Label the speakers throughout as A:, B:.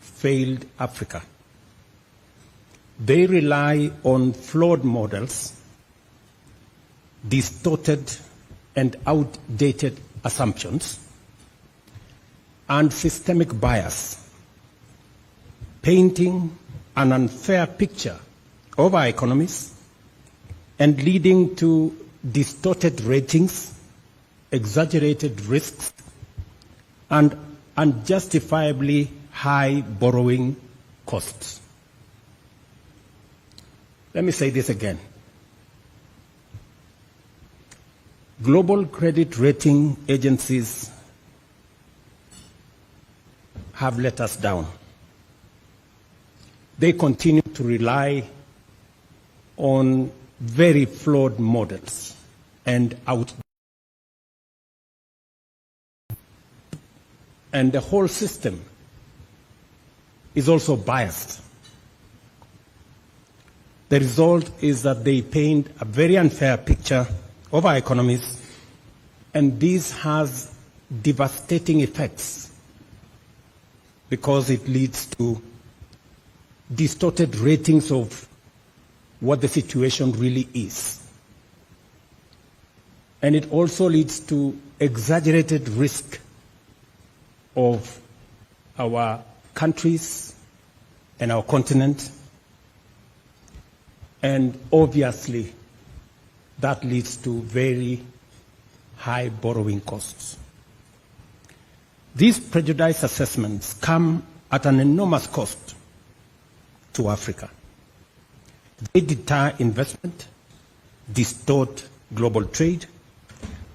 A: failed Africa. They rely on flawed models, distorted and outdated assumptions, and systemic bias, painting an unfair picture of our economies and leading to distorted ratings, exaggerated risks, and unjustifiably high borrowing costs. Let me say this again. Global credit rating agencies have let us down. They continue to rely on very flawed models and the whole system is also biased. The result is that they paint a very unfair picture of our economies, and this has devastating effects because it leads to distorted ratings of what the situation really is. And it also leads to exaggerated risk of our countries and our continent. And obviously, that leads to very high borrowing costs. These prejudice assessments come at an enormous cost to Africa. They deter investment, distort global trade,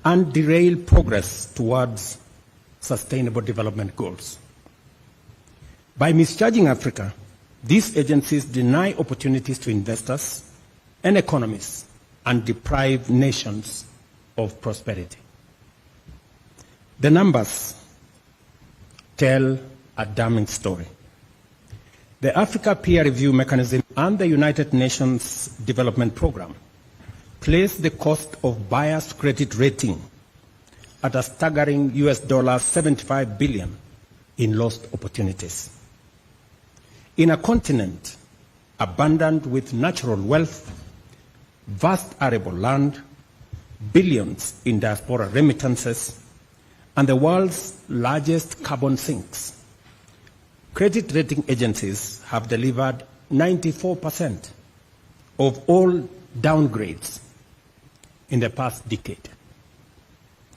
A: and derail progress towards sustainable development goals. By misjudging Africa, these agencies deny opportunities to investors and economies and deprive nations of prosperity. The numbers tell a damning story. The Africa Peer Review Mechanism and the United Nations Development Programme place the cost of biased credit rating at a staggering $75 billion in lost opportunities. In a continent abundant with natural wealth, vast arable land, billions in diaspora remittances, and the world's largest carbon sinks, credit rating agencies have delivered 94% of all downgrades in the past decade,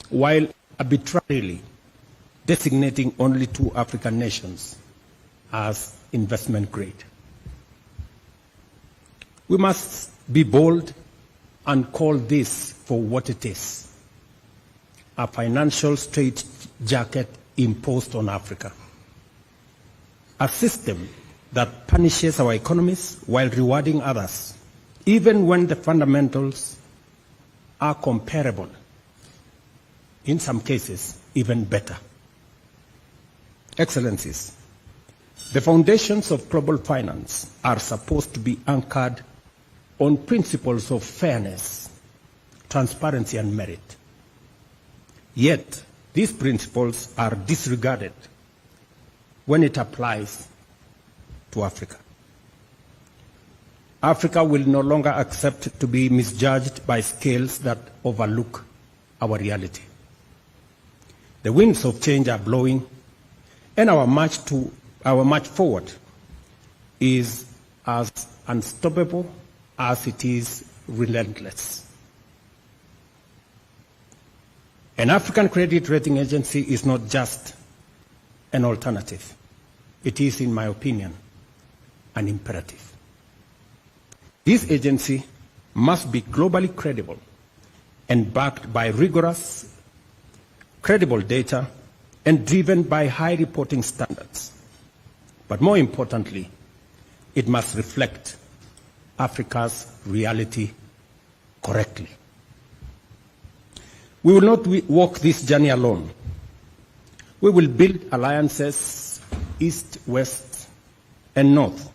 A: while arbitrarily designating only 2 African nations as investment grade. We must be bold and call this for what it is: a financial straitjacket imposed on Africa. A system that punishes our economies while rewarding others, even when the fundamentals are comparable, in some cases even better. Excellencies, the foundations of global finance are supposed to be anchored on principles of fairness, transparency, and merit. Yet, these principles are disregarded when it applies to Africa. Africa will no longer accept to be misjudged by scales that overlook our reality. The winds of change are blowing, and our march forward is as unstoppable as it is relentless. An African credit rating agency is not just an alternative. It is, in my opinion, an imperative. This agency must be globally credible and backed by rigorous, credible data and driven by high reporting standards. But more importantly, it must reflect Africa's reality correctly. We will not walk this journey alone. We will build alliances east, west, and north,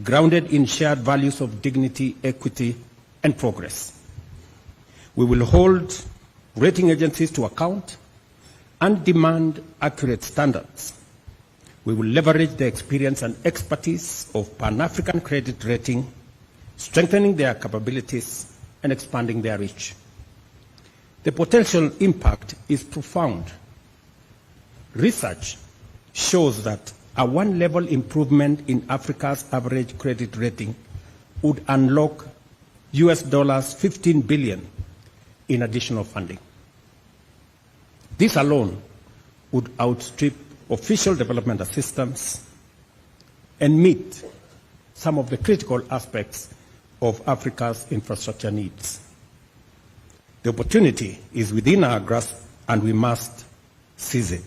A: grounded in shared values of dignity, equity, and progress. We will hold rating agencies to account and demand accurate standards. We will leverage the experience and expertise of Pan-African credit rating, strengthening their capabilities and expanding their reach. The potential impact is profound. Research shows that a one-level improvement in Africa's average credit rating would unlock US dollars 15 billion in additional funding. This alone would outstrip official development assistance and meet some of the critical aspects of Africa's infrastructure needs. The opportunity is within our grasp, and we must seize it.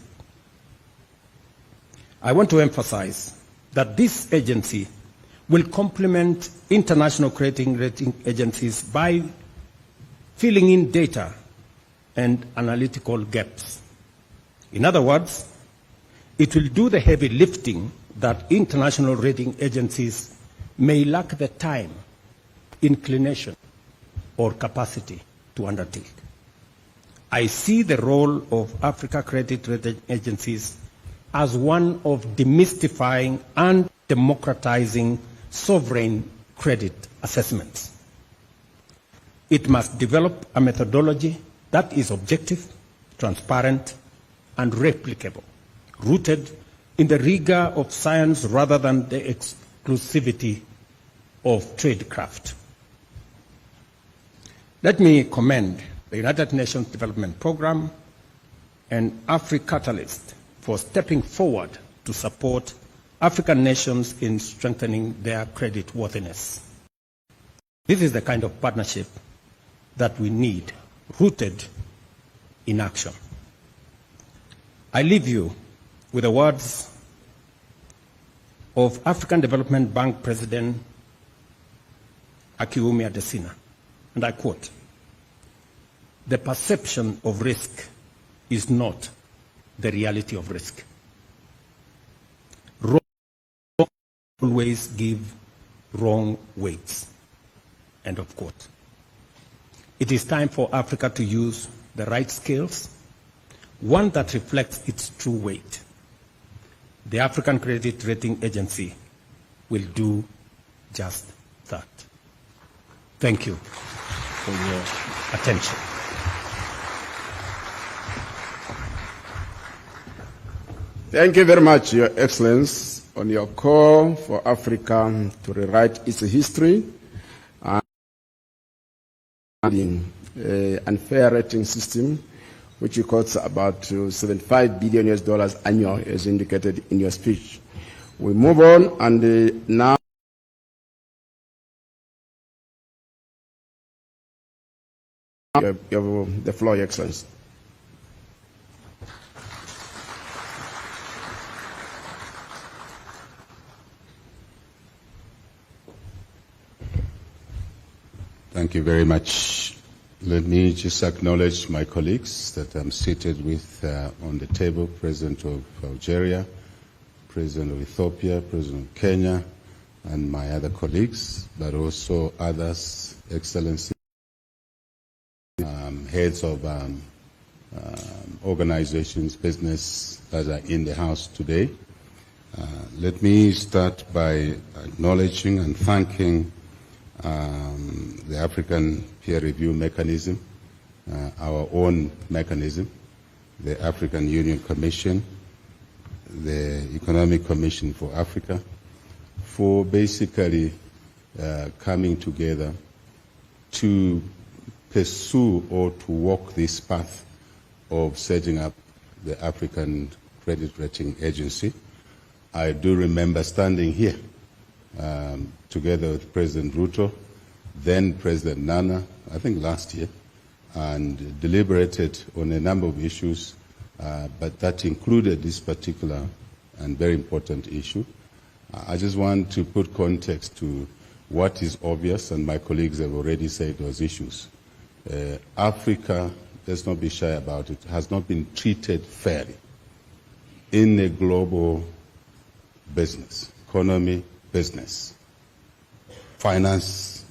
A: I want to emphasize that this agency will complement international credit rating agencies by filling in data and analytical gaps. In other words, it will do the heavy lifting that international rating agencies may lack the time, inclination, or capacity to undertake. I see the role of Africa credit rating agencies as one of demystifying and democratizing sovereign credit assessments. It must develop a methodology that is objective, transparent, and replicable, rooted in the rigor of science rather than the exclusivity of tradecraft. Let me commend the United Nations Development Programme and AfriCatalyst for stepping forward to support African nations in strengthening their credit worthiness. This is the kind of partnership that we need, rooted in action. I leave you with the words of African Development Bank President Akiwumi Adesina, and I quote, "The perception of risk is not the reality of risk. Wrong always give wrong weights." End of quote. It is time for Africa to use the right scales, one that reflects its true weight. The African Credit Rating Agency will do just that. Thank you for your attention.
B: Thank you very much, Your Excellency, on your call for Africa to rewrite its history and unfair rating system, which costs about $75 billion annual, as indicated in your speech. We move on, and now you have the floor, Your Excellency.
C: Thank you very much. Let me just acknowledge my colleagues that I'm seated with on the table, President of Algeria, President of Ethiopia, President of Kenya, and my other colleagues, but also others, Excellencies, heads of organizations, business that are in the House today. Let me start by acknowledging and thanking the African peer review mechanism, our own mechanism, the African Union Commission, the Economic Commission for Africa, for basically coming together to pursue or to walk this path of setting up the African Credit Rating Agency. I do remember standing here together with President Ruto, then President Nana, I think last year, and deliberated on a number of issues, but that included this particular and very important issue. I just want to put context to what is obvious, and my colleagues have already said those issues. Africa, let's not be shy about it, has not been treated fairly in a global business, economy, business, finance,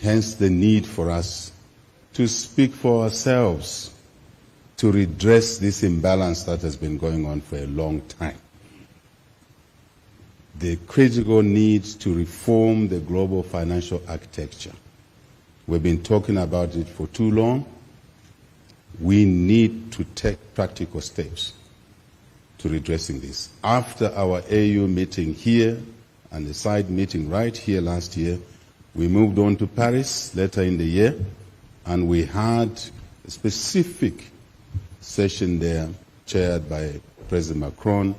C: hence the need for us to speak for ourselves, to redress this imbalance that has been going on for a long time. the critical need to reform the global financial architecture. We've been talking about it for too long. We need to take practical steps to redressing this. After our AU meeting here and the side meeting right here last year, we moved on to Paris later in the year, and we had a specific session there chaired by President Macron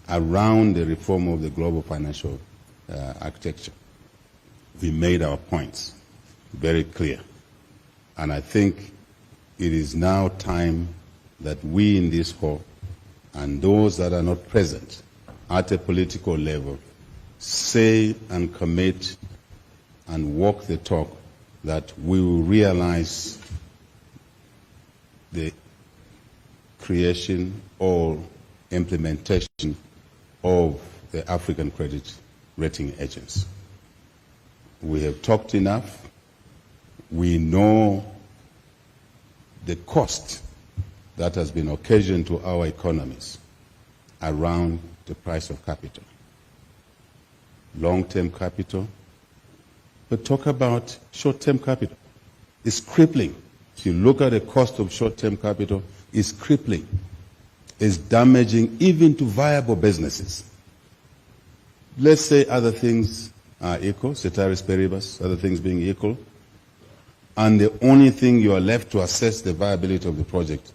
C: around the reform of the global financial architecture. We made our points very clear, and I think it is now time that we in this hall and those that are not present at a political level say and commit and walk the talk that we will realize the creation or implementation of the African credit rating agents. We have talked enough. We know the cost that has been occasioned to our economies around the price of capital, long-term capital, but talk about short-term capital. It's crippling. If you look at the cost of short-term capital, it's crippling. It's damaging even to viable businesses. Let's say other things are equal, ceteris paribus, other things being equal, and the only thing you are left to assess the viability of the project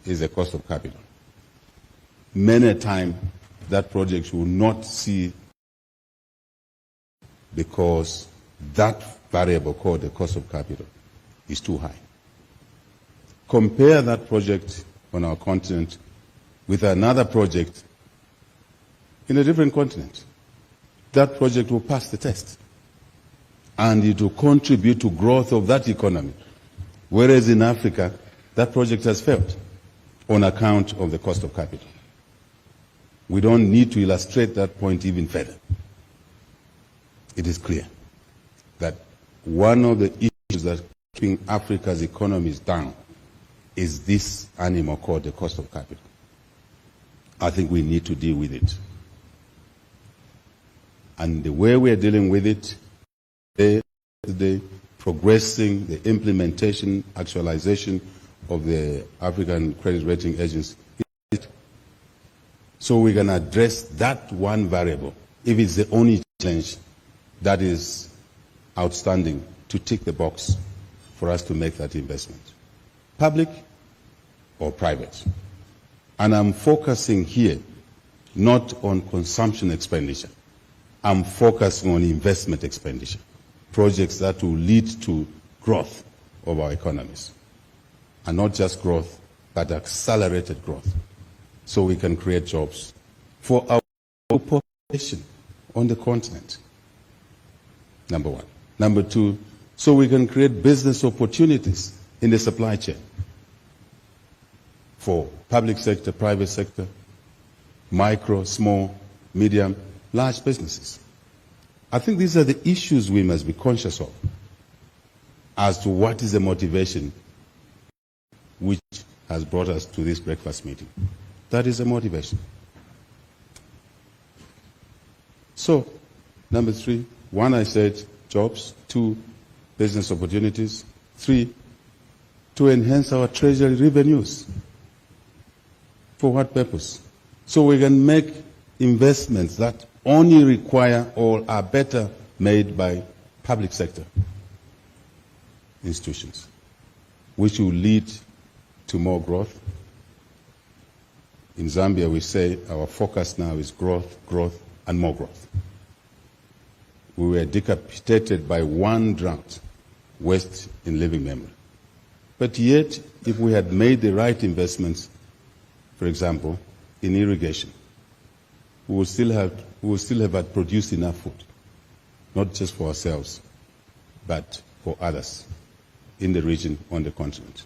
C: is the cost of capital. Many a time, that project will not see because that variable called the cost of capital is too high. Compare that project on our continent with another project in a different continent. That project will pass the test, and it will contribute to growth of that economy. Whereas in Africa, that project has failed on account of the cost of capital. We don't need to illustrate that point even further. It is clear that one of the issues that keeping Africa's economies down is this animal called the cost of capital. I think we need to deal with it. And the way we are dealing with it, today, progressing the implementation, actualization of the African credit rating agency, so we can address that one variable, if it's the only challenge that is outstanding, to tick the box for us to make that investment, public or private. And I'm focusing here not on consumption expenditure. I'm focusing on investment expenditure, projects that will lead to growth of our economies. And not just growth, but accelerated growth, so we can create jobs for our population on the continent. Number one. Number two, so we can create business opportunities in the supply chain for public sector, private sector, micro, small, medium, large businesses. I think these are the issues we must be conscious of as to what is the motivation which has brought us to this breakfast meeting. That is the motivation. So, number three, one, I said jobs. Two, business opportunities. Three, to enhance our treasury revenues. For what purpose? So we can make investments that only require or are better made by public sector institutions, which will lead to more growth. In Zambia, we say our focus now is growth, growth, and more growth. We were decapitated by one drought, worst in living memory. But yet, if we had made the right investments, for example, in irrigation, we would still have had produced enough food, not just for ourselves, but for others in the region, on the continent.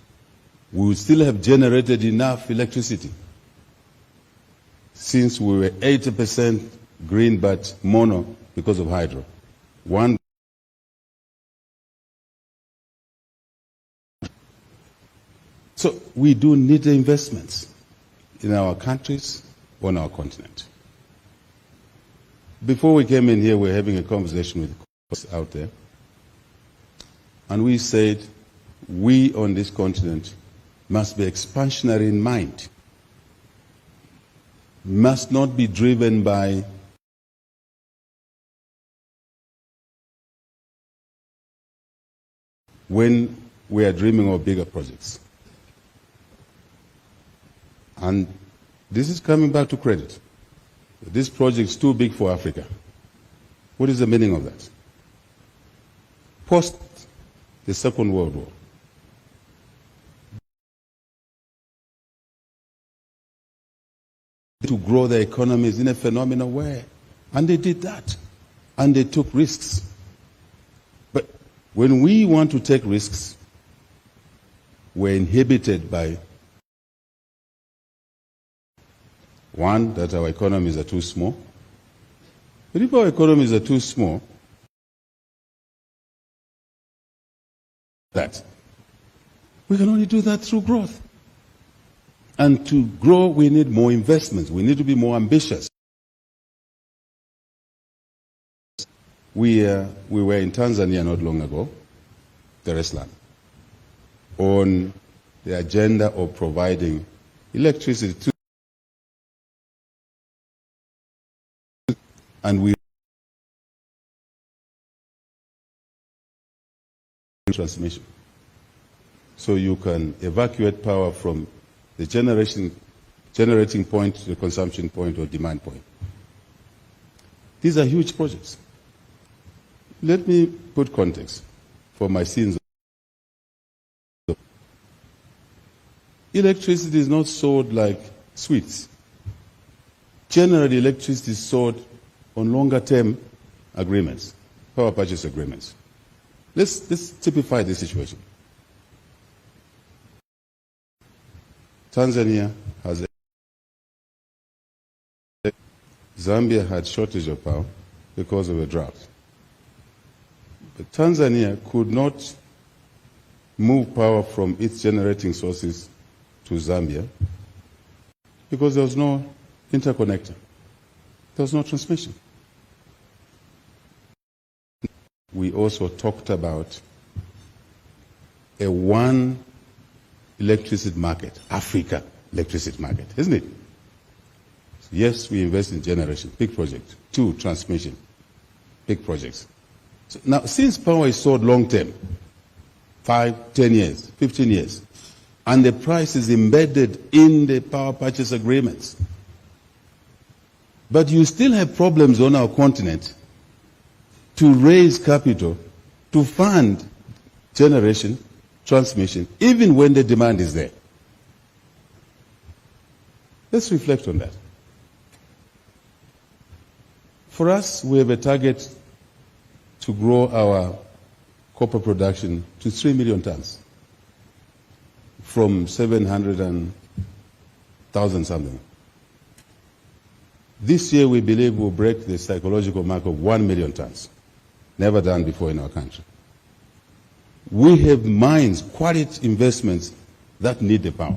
C: We would still have generated enough electricity, since we were 80% green but mono because of hydro. So we do need the investments in our countries, on our continent. Before we came in here, we were having a conversation with colleagues out there, and we said we on this continent must be expansionary in mind, must not be driven by when we are dreaming of bigger projects. And this is coming back to credit. This project is too big for Africa. What is the meaning of that? Post the Second World War, to grow their economies in a phenomenal way. And they did that. And they took risks. But when we want to take risks, we're inhibited by, one, that our economies are too small. But if our economies are too small, that we can only do that through growth. And to grow, we need more investments. We need to be more ambitious. We were in Tanzania not long ago, Dar es Salaam, on the agenda of providing electricity to, and we transmission. So you can evacuate power from the generating point to the consumption point or demand point. These are huge projects. Let me put context for my sins. Electricity is not sold like sweets. Generally, electricity is sold on longer term agreements, power purchase agreements. Let's typify the situation. Tanzania has Zambia had shortage of power because of a drought. But Tanzania could not move power from its generating sources to Zambia because there was no interconnector. There was no transmission. We also talked about a one electricity market, Africa electricity market, isn't it? Yes, we invest in generation, big project. 2, transmission, big projects. So now, since power is sold long term, 5, 10 years, 15 years, and the price is embedded in the power purchase agreements, but you still have problems on our continent to raise capital to fund generation, transmission, even when the demand is there. Let's reflect on that. For us, we have a target to grow our copper production to 3 million tons from 700,000 something. This year, we believe we'll break the psychological mark of 1 million tons. Never done before in our country. We have mines, quality investments that need the power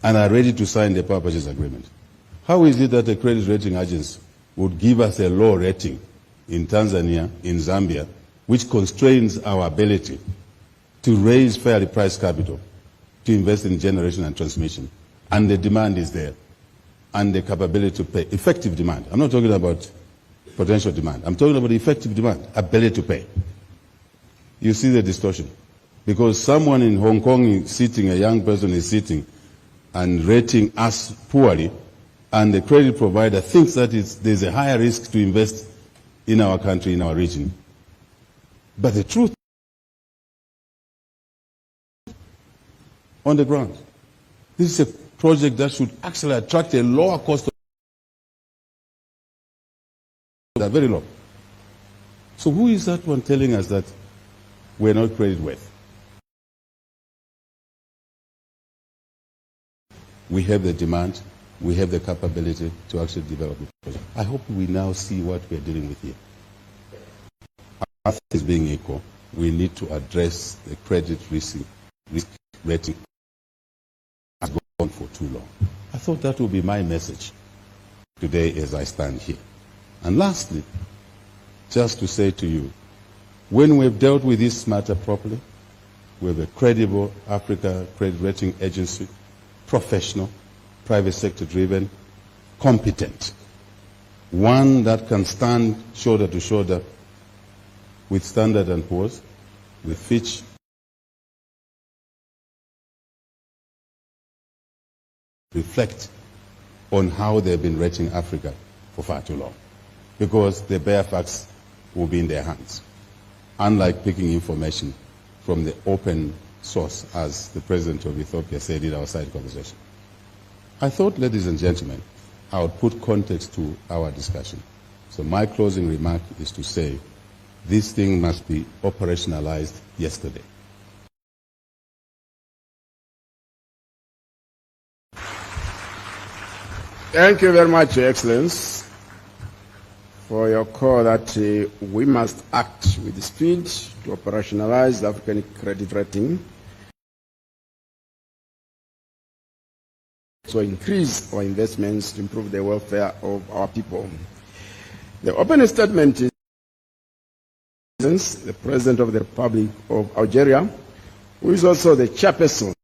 C: and are ready to sign the power purchase agreement. How is it that a credit rating agency would give us a low rating in Tanzania, in Zambia, which constrains our ability to raise fairly priced capital to invest in generation and transmission, and the demand is there, and the capability to pay, effective demand. I'm not talking about potential demand. I'm talking about effective demand, ability to pay. You see the distortion. Because someone in Hong Kong is sitting, a young person is sitting and rating us poorly, and the credit provider thinks that there's a higher risk to invest in our country, in our region. But the truth on the ground, this is a project that should actually attract a lower cost of that, very low. So who is that one telling us that we're not credit worth? We have the demand, we have the capability to actually develop the project. I hope we now see what we're dealing with here. As things being equal, we need to address the credit risk rating has gone on for too long. I thought that would be my message today as I stand here. And lastly, just to say to you, when we've dealt with this matter properly, we have a credible Africa credit rating agency, professional, private sector driven, competent, one that can stand shoulder to shoulder with Standard & Poor's, with Fitch, reflect on how they've been rating Africa for far too long, because the bare facts will be in their hands, unlike picking information from the open source, as the President of Ethiopia said in our side conversation. I thought, ladies and gentlemen, I would put context to our discussion. So my closing remark is to say this thing must be operationalized yesterday.
B: Thank you very much, Your Excellency, for your call that we must act with speed to operationalize the African credit rating, so increase our investments to improve the welfare of our people. The opening statement is the President of the Republic of Algeria, who is also the chairperson of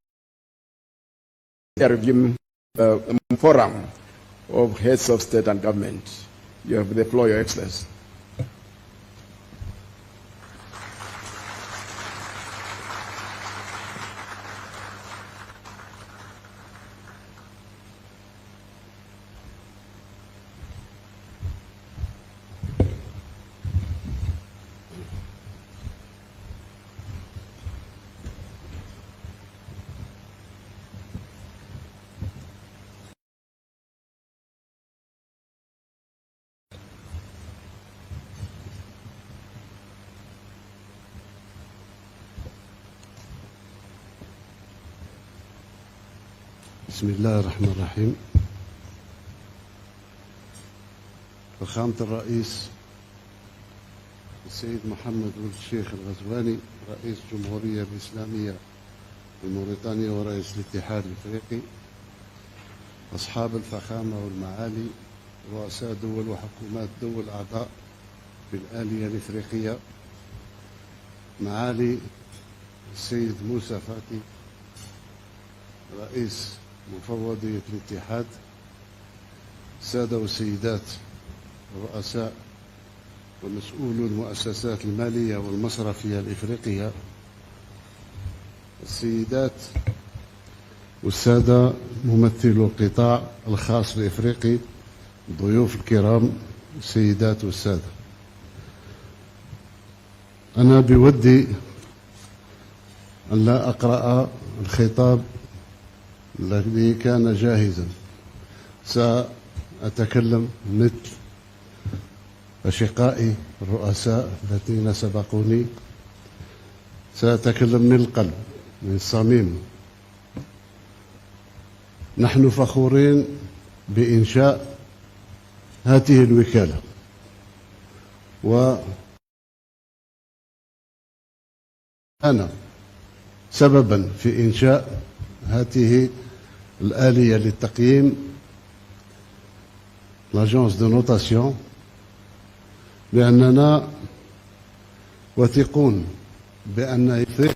B: the review forum of heads of state and government. You have the floor, Your Excellency.
D: بسم الله الرحمن الرحيم. فخامة الرئيس السيد محمد ولد الشيخ الغزواني، رئيس الجمهورية الإسلامية لموريتانيا ورئيس الاتحاد الإفريقي، أصحاب الفخامة والمعالي، رؤساء دول وحكومات دول أعضاء في الآلية الإفريقية، معالي السيد موسى فاتي رئيس مفوضية الاتحاد، سادة وسيدات رؤساء ومسؤولو المؤسسات المالية والمصرفية الإفريقية، السيدات والسادة ممثلو القطاع الخاص الإفريقي، الضيوف الكرام، السيدات والسادة، أنا بودي أن لا أقرأ الخطاب الذي كان جاهزا، سأتكلم مثل أشقائي الرؤساء الذين سبقوني، سأتكلم من القلب من الصميم. نحن فخورين بإنشاء هذه الوكالة، وأنا سببا في إنشاء هذه الآلية للتقييم، l'agence de notation، لأننا واثقون بأن إفريقيا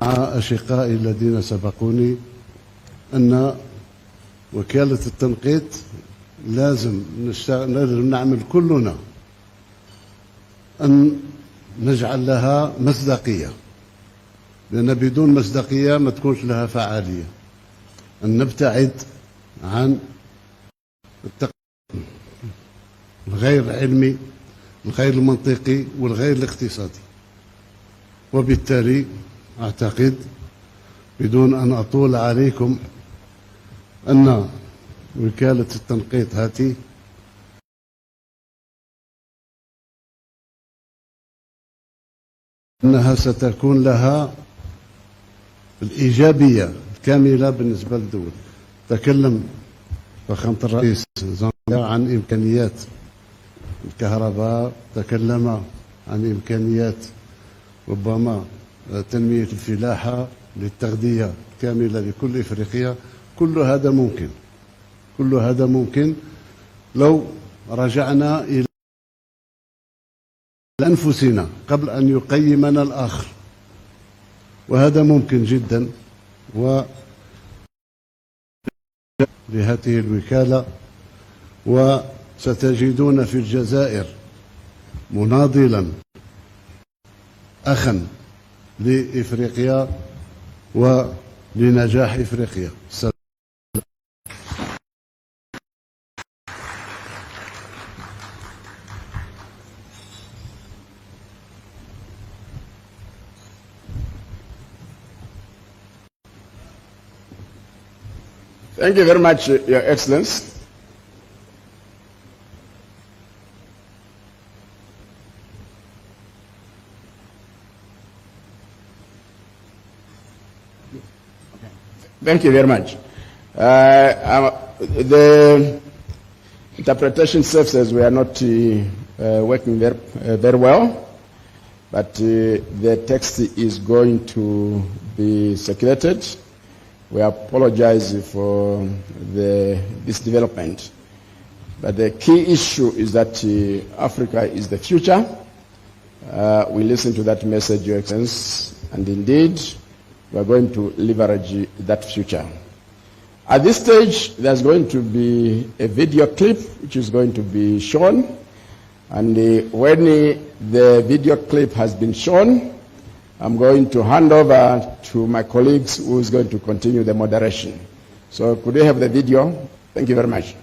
D: مع أشقائي الذين سبقوني أن وكالة التنقيط لازم نعمل كلنا أن نجعل لها مصداقية، لأن بدون مصداقية ما تكونش لها فعالية. أن نبتعد عن الغير علمي، الغير المنطقي، والغير الاقتصادي. وبالتالي أعتقد بدون أن أطول عليكم أن وكالة التنقيط هذه أنها ستكون لها الإيجابية الكاملة بالنسبة للدول. تكلم فخامة الرئيس عن إمكانيات الكهرباء، تكلم عن إمكانيات ربما تنمية الفلاحة للتغذية كاملة لكل إفريقيا. كل هذا ممكن، كل هذا ممكن لو رجعنا إلى أنفسنا قبل أن يقيمنا الآخر، وهذا ممكن جدا. لهذه الوكالة، وستجدون في الجزائر مناضلا أخا لإفريقيا ولنجاح إفريقيا.
B: Thank you very much, Your Excellency. Thank you very much. The interpretation services were not working very well, but the text is going to be circulated. We apologize for this development, but the key issue is that Africa is the future. We listen to that message, Your Excellency, and indeed we are going to leverage that future. At this stage, there's going to be a video clip which is going to be shown, and when the video clip has been shown, I'm going to hand over to my colleagues who is going to continue the moderation. So could we have the video? Thank you very much.